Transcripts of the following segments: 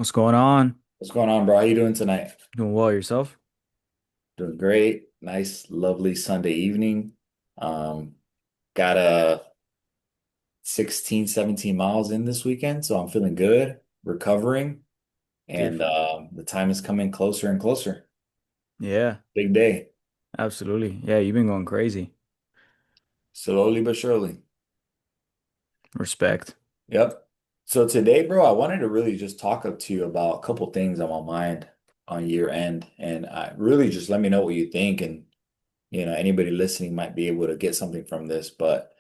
What's going on? What's going on, bro? How you doing tonight? Doing well yourself? Doing great. Nice, lovely Sunday evening. Um, got a 16, 17 miles in this weekend, so I'm feeling good, recovering, and Different. the time is coming closer and closer. Yeah, Big day, absolutely. Yeah, you've been going crazy. slowly but surely. Respect. Yep. So today, bro, I wanted to really just talk up to you about a couple things on my mind on year end, and really just let me know what you think, and anybody listening might be able to get something from this, but.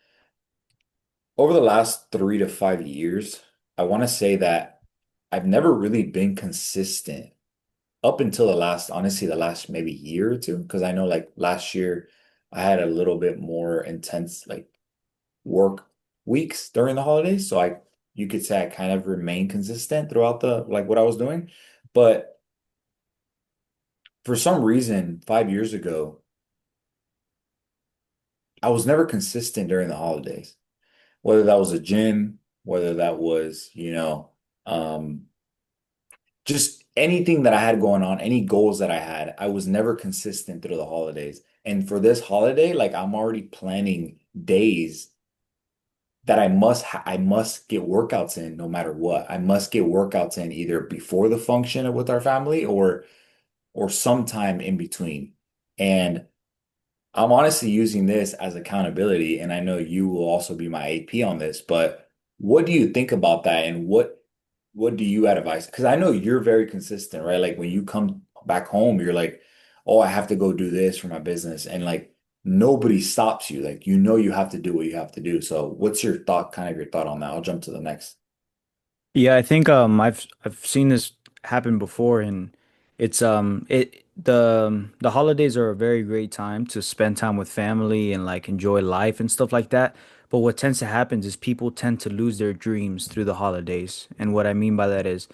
Over the last 3 to 5 years, I want to say that I've never really been consistent up until honestly, the last maybe year or two. Because I know like last year, I had a little bit more intense like work weeks during the holidays. So you could say I kind of remained consistent throughout what I was doing. But for some reason, 5 years ago, I was never consistent during the holidays, whether that was a gym, whether that was, um, just anything that I had going on, any goals that I had, I was never consistent through the holidays. And for this holiday, like I'm already planning days that I must get workouts in no matter what. I must get workouts in either before the function with our family or sometime in between. And I'm honestly using this as accountability, and I know you will also be my AP on this, but what do you think about that and what do you advise? Because I know you're very consistent, right? Like when you come back home, you're like, oh, I have to go do this for my business. And like nobody stops you. Like you have to do what you have to do. So what's your thought, kind of your thought on that? I'll jump to the next. Yeah, I think I've seen this happen before, and the holidays are a very great time to spend time with family and like enjoy life and stuff like that. But what tends to happen is people tend to lose their dreams through the holidays. And what I mean by that is,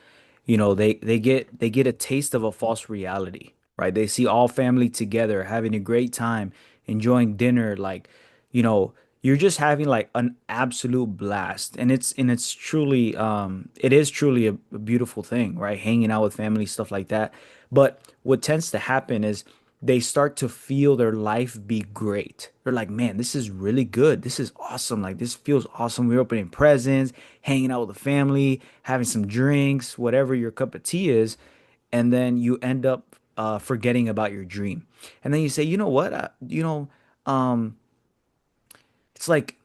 they get a taste of a false reality, right? They see all family together having a great time, enjoying dinner, like, you know, you're just having like an absolute blast, and it's truly it is truly a beautiful thing, right? Hanging out with family, stuff like that. But what tends to happen is they start to feel their life be great. They're like, man, this is really good, this is awesome, like this feels awesome. We're opening presents, hanging out with the family, having some drinks, whatever your cup of tea is, and then you end up forgetting about your dream. And then you say, you know what, um it's like,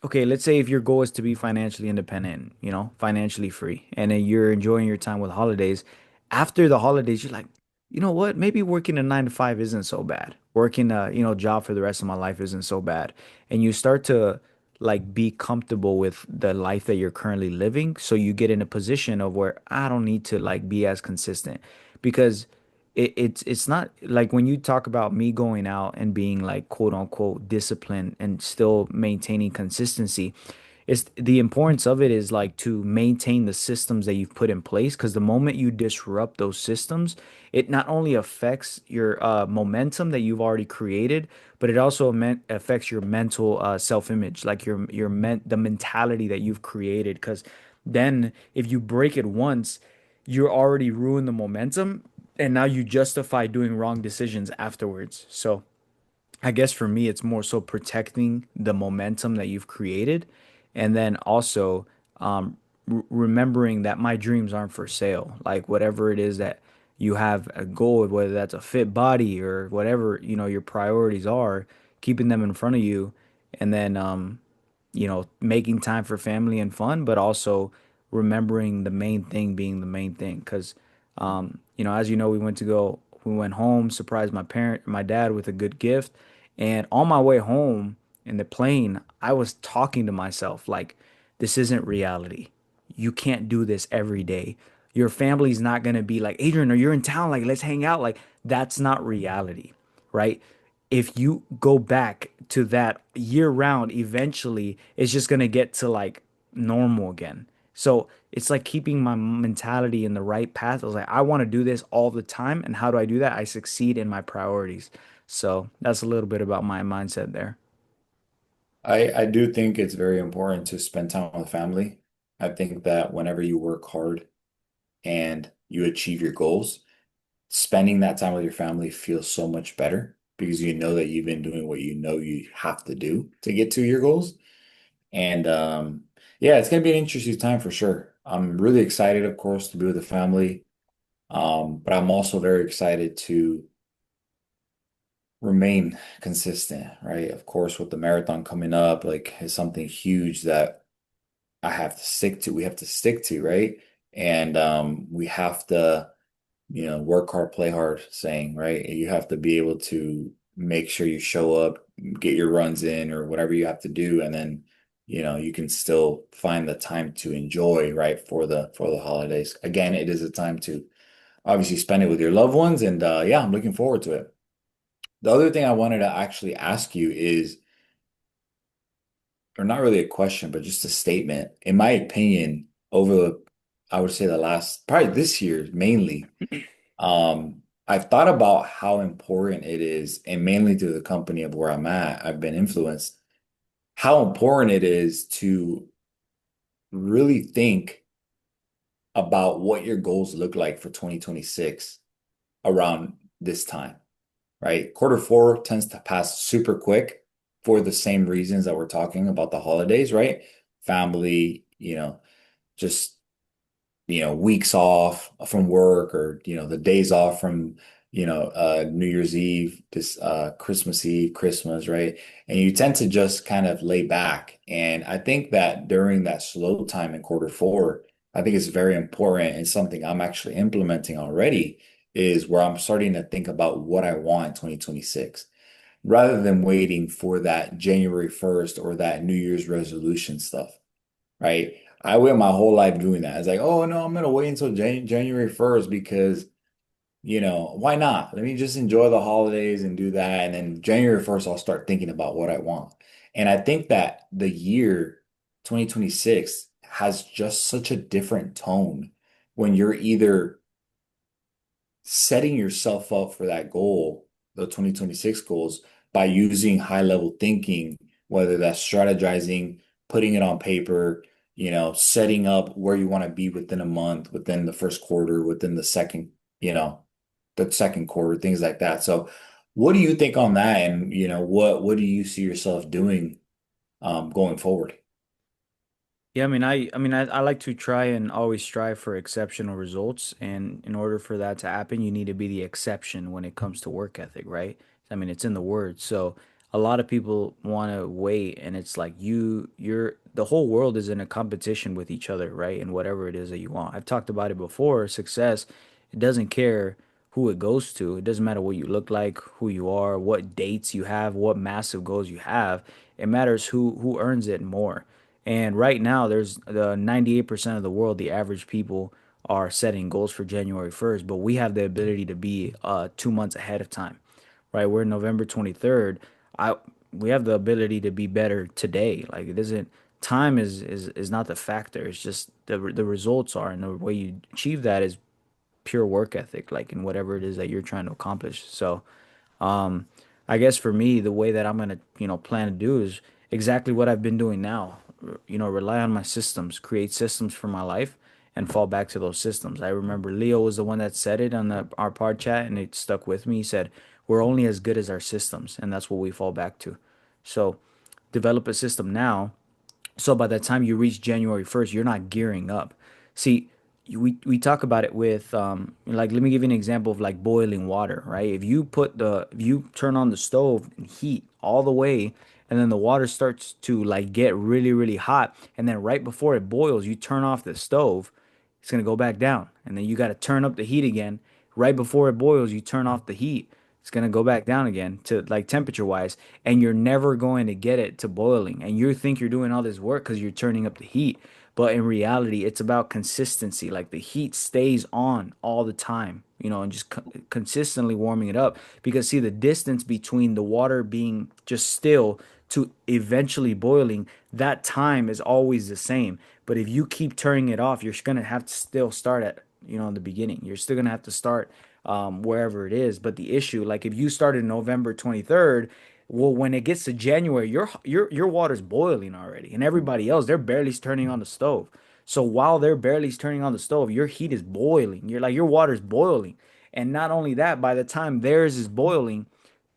okay, let's say if your goal is to be financially independent, financially free, and then you're enjoying your time with holidays. After the holidays, you're like, you know what? Maybe working a 9 to 5 isn't so bad. Working a, job for the rest of my life isn't so bad. And you start to like be comfortable with the life that you're currently living. So you get in a position of where I don't need to like be as consistent because it's not like when you talk about me going out and being like quote unquote disciplined and still maintaining consistency. It's the importance of it is like to maintain the systems that you've put in place, because the moment you disrupt those systems, it not only affects your momentum that you've already created, but it also affects your mental self-image, like the mentality that you've created. Because then if you break it once, you're already ruined the momentum, and now you justify doing wrong decisions afterwards. So I guess for me, it's more so protecting the momentum that you've created, and then also remembering that my dreams aren't for sale. Like whatever it is that you have a goal, whether that's a fit body or whatever, your priorities are, keeping them in front of you, and then making time for family and fun, but also remembering the main thing being the main thing. Because, as you know, we went home, surprised my dad with a good gift. And on my way home in the plane, I was talking to myself like, this isn't reality. You can't do this every day. Your family's not going to be like, Adrian, are you in town? Like, let's hang out. Like, that's not reality, right? If you go back to that year round, eventually it's just going to get to like normal again. So it's like keeping my mentality in the right path. I was like, I want to do this all the time. And how do I do that? I succeed in my priorities. So that's a little bit about my mindset there. I do think it's very important to spend time with family. I think that whenever you work hard, and you achieve your goals, spending that time with your family feels so much better because you know that you've been doing what you know you have to do to get to your goals. And yeah, it's gonna be an interesting time for sure. I'm really excited, of course, to be with the family. But I'm also very excited to remain consistent, right? Of course, with the marathon coming up, like is something huge that I have to stick to. We have to stick to, right? And we have to, work hard, play hard, saying, right? You have to be able to make sure you show up, get your runs in, or whatever you have to do, and then, you can still find the time to enjoy, right, for the holidays. Again, it is a time to obviously spend it with your loved ones, and yeah, I'm looking forward to it. The other thing I wanted to actually ask you is, or not really a question, but just a statement. In my opinion, I would say the last, probably this year mainly, I've thought about how important it is, and mainly through the company of where I'm at, I've been influenced, how important it is to really think about what your goals look like for 2026 around this time, right? Quarter four tends to pass super quick for the same reasons that we're talking about the holidays, right? Family, just weeks off from work, or the days off from New Year's Eve, this Christmas Eve, Christmas, right? And you tend to just kind of lay back. And I think that during that slow time in quarter four, I think it's very important, and something I'm actually implementing already is where I'm starting to think about what I want in 2026 rather than waiting for that January 1st or that New Year's resolution stuff, right? I went my whole life doing that. It's like, oh no, I'm gonna wait until January 1st because, why not? Let me just enjoy the holidays and do that. And then January 1st, I'll start thinking about what I want. And I think that the year 2026 has just such a different tone when you're either setting yourself up for that goal, the 2026 goals, by using high level thinking, whether that's strategizing, putting it on paper, setting up where you want to be within a month, within the first quarter, within you know, the second quarter, things like that. So what do you think on that? And, what do you see yourself doing going forward? Yeah, I like to try and always strive for exceptional results, and in order for that to happen, you need to be the exception when it comes to work ethic, right? It's in the word. So a lot of people want to wait, and it's like the whole world is in a competition with each other, right? And whatever it is that you want. I've talked about it before. Success, it doesn't care who it goes to. It doesn't matter what you look like, who you are, what dates you have, what massive goals you have. It matters who earns it more. And right now, there's the 98% of the world, the average people are setting goals for January 1st, but we have the ability to be 2 months ahead of time, right? We're November 23rd. I We have the ability to be better today. Like it isn't time is not the factor. It's just the results are, and the way you achieve that is pure work ethic, like in whatever it is that you're trying to accomplish. So um, I guess for me, the way that I'm gonna, plan to do is exactly what I've been doing now. Rely on my systems, create systems for my life, and fall back to those systems. I remember Leo was the one that said it on our pod chat, and it stuck with me. He said, "We're only as good as our systems," and that's what we fall back to. So, develop a system now so by the time you reach January 1st, you're not gearing up. See, we talk about it with like let me give you an example of like boiling water, right? If you turn on the stove and heat all the way, and then the water starts to like get really, really hot, and then right before it boils, you turn off the stove, it's gonna go back down. And then you gotta turn up the heat again. Right before it boils, you turn off the heat. It's gonna go back down again to like temperature wise, and you're never going to get it to boiling. And you think you're doing all this work because you're turning up the heat. But in reality, it's about consistency. Like the heat stays on all the time, and just consistently warming it up. Because see, the distance between the water being just still to eventually boiling, that time is always the same. But if you keep turning it off, you're gonna have to still start at, in the beginning. You're still gonna have to start wherever it is. But the issue, like if you started November 23rd, well, when it gets to January, your water's boiling already, and everybody else they're barely turning on the stove. So while they're barely turning on the stove, your heat is boiling. You're like your water's boiling. And not only that, by the time theirs is boiling,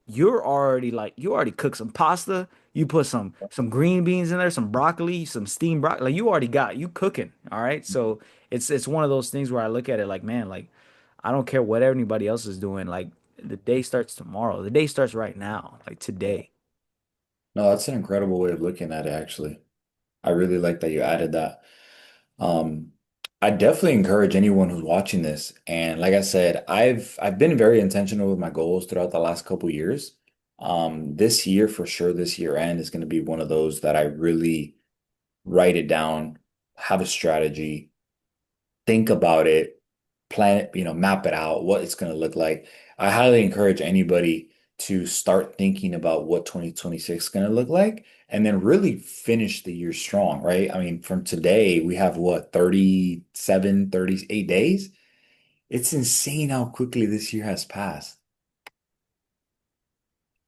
you're already like you already cooked some pasta. You put some green beans in there, some broccoli, some steamed broccoli. Like you already got you cooking. All right. So it's one of those things where I look at it like, man, like I don't care what anybody else is doing. Like the day starts tomorrow. The day starts right now, like Yeah. today. No, that's an incredible way of looking at it, actually. I really like that you added that. Um, I definitely encourage anyone who's watching this. And like I said, I've been very intentional with my goals throughout the last couple years. This year for sure, this year end is going to be one of those that I really write it down, have a strategy, think about it, plan it, map it out, what it's going to look like. I highly encourage anybody to start thinking about what 2026 is going to look like and then really finish the year strong, right? I mean, from today, we have what, 37, 38 days? It's insane how quickly this year has passed.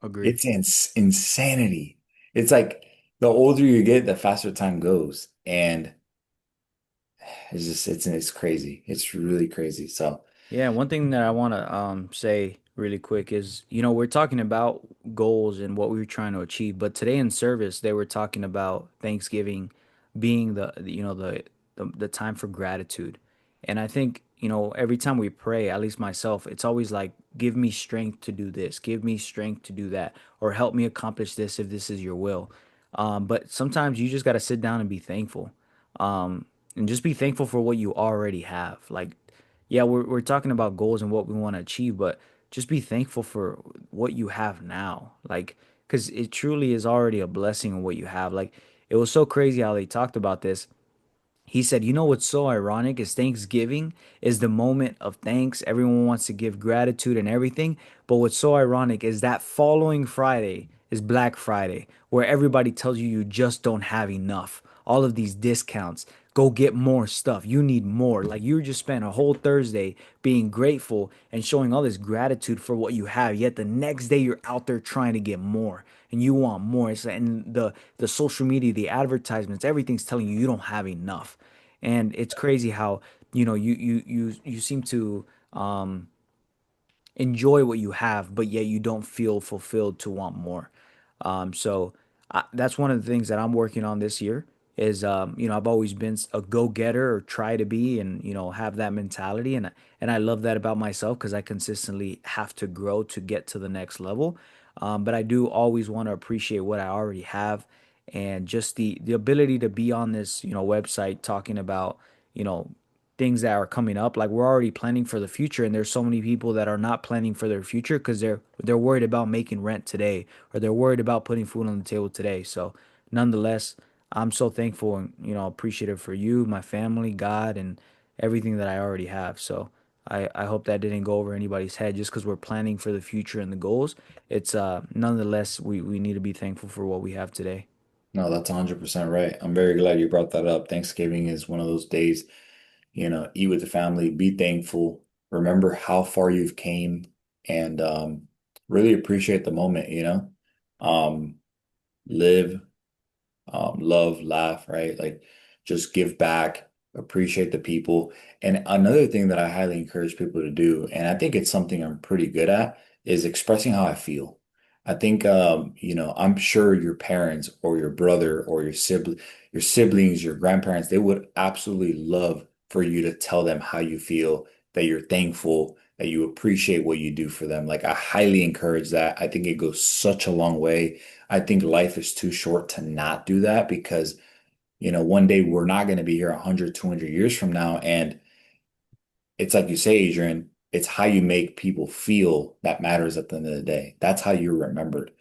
Agree. It's insanity. It's like the older you get, the faster time goes. And it's crazy. It's really crazy. So, Yeah, one thing that I want to say really quick is, we're talking about goals and what we were trying to achieve, but today in service they were talking about Thanksgiving being the time for gratitude. And I think, every time we pray, at least myself, it's always like give me strength to do this, give me strength to do that, or help me accomplish this if this is your will. But sometimes you just got to sit down and be thankful. Um, and just be thankful for what you already have. Like yeah, we're talking about goals and what we want to achieve, but just be thankful for what you have now. Like, because it truly is already a blessing in what you have. Like, it was so crazy how they talked about this. He said, what's so ironic is Thanksgiving is the moment of thanks. Everyone wants to give gratitude and everything. But what's so ironic is that following Friday is Black Friday, where everybody tells you you just don't have enough. All of these discounts. Go get more stuff. You need more. Like you just spent a whole Thursday being grateful and showing all this gratitude for what you have. Yet the next day you're out there trying to get more and you want more. And the social media, the advertisements, everything's telling you you don't have enough. And it's crazy how you seem to enjoy what you have, but yet you don't feel fulfilled to want more. So that's one of the things that I'm working on this year is I've always been a go-getter or try to be and have that mentality and I love that about myself because I consistently have to grow to get to the next level. But I do always want to appreciate what I already have and just the ability to be on this website talking about you know things that are coming up. Like we're already planning for the future, and there's so many people that are not planning for their future because they're worried about making rent today, or they're worried about putting food on the table today. So, nonetheless, I'm so thankful and appreciative for you, my family, God, and everything that I already have. So. I hope that didn't go over anybody's head just because we're planning for the future and the goals. It's nonetheless we need to be thankful for what we have today. no, that's 100% right. I'm very glad you brought that up. Thanksgiving is one of those days, eat with the family, be thankful, remember how far you've came, and really appreciate the moment, Um, live, love, laugh, right? Like just give back, appreciate the people. And another thing that I highly encourage people to do, and I think it's something I'm pretty good at, is expressing how I feel. I think I'm sure your parents or your brother or your siblings, your grandparents, they would absolutely love for you to tell them how you feel, that you're thankful, that you appreciate what you do for them. Like I highly encourage that. I think it goes such a long way. I think life is too short to not do that because, one day we're not going to be here 100, 200 years from now. And it's like you say, Adrian, it's how you make people feel that matters at the end of the day. That's how you're remembered.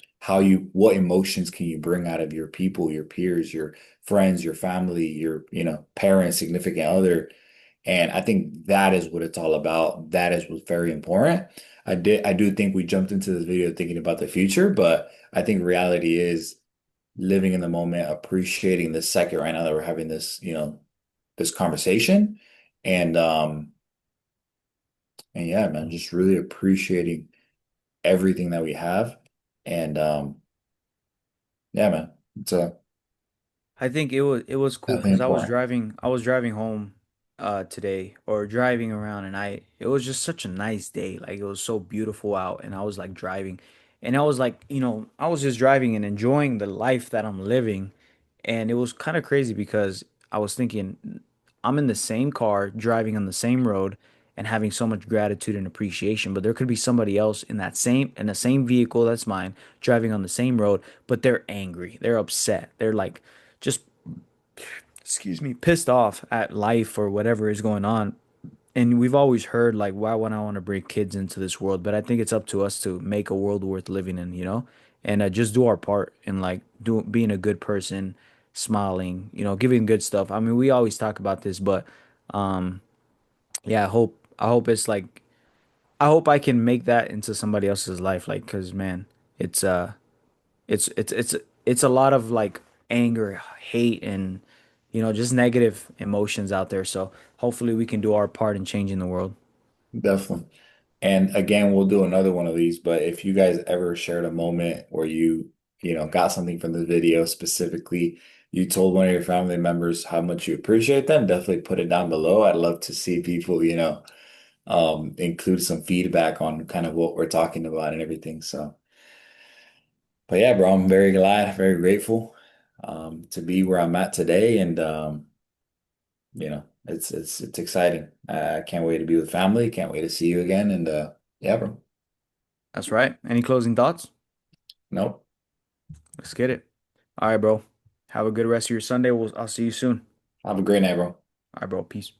What emotions can you bring out of your people, your peers, your friends, your family, your, parents, significant other. And I think that is what it's all about. That is what's very important. I do think we jumped into this video thinking about the future, but I think reality is living in the moment, appreciating the second right now that we're having this, this conversation. And and yeah, man, just really appreciating everything that we have. And yeah, man. It's I think it was cool Definitely because important. I was driving home today or driving around, and I it was just such a nice day. Like it was so beautiful out, and I was like driving, and I was like, I was just driving and enjoying the life that I'm living. And it was kind of crazy because I was thinking I'm in the same car driving on the same road and having so much gratitude and appreciation, but there could be somebody else in the same vehicle that's mine driving on the same road, but they're angry, they're upset, they're like just, excuse me, pissed off at life or whatever is going on. And we've always heard like, why would I want to bring kids into this world? But I think it's up to us to make a world worth living in, and just do our part in like being a good person, smiling, giving good stuff. I mean, we always talk about this, but um, yeah, I hope it's like I hope I can make that into somebody else's life, like, cause man, it's it's it's it's it's a lot of like anger, hate, and just negative emotions out there. So hopefully we can do our part in changing the world. Definitely. And again, we'll do another one of these, but if you guys ever shared a moment where you got something from the video specifically, you told one of your family members how much you appreciate them, definitely put it down below. I'd love to see people, include some feedback on kind of what we're talking about and everything. So, but yeah, bro, I'm very glad, very grateful, to be where I'm at today. And, it's exciting. I can't wait to be with family. Can't wait to see you again. And, yeah, bro. That's right. Any closing thoughts? Nope. Let's get it. All right, bro. Have a good rest of your Sunday. I'll see you soon. Have a great night, bro. All right, bro. Peace.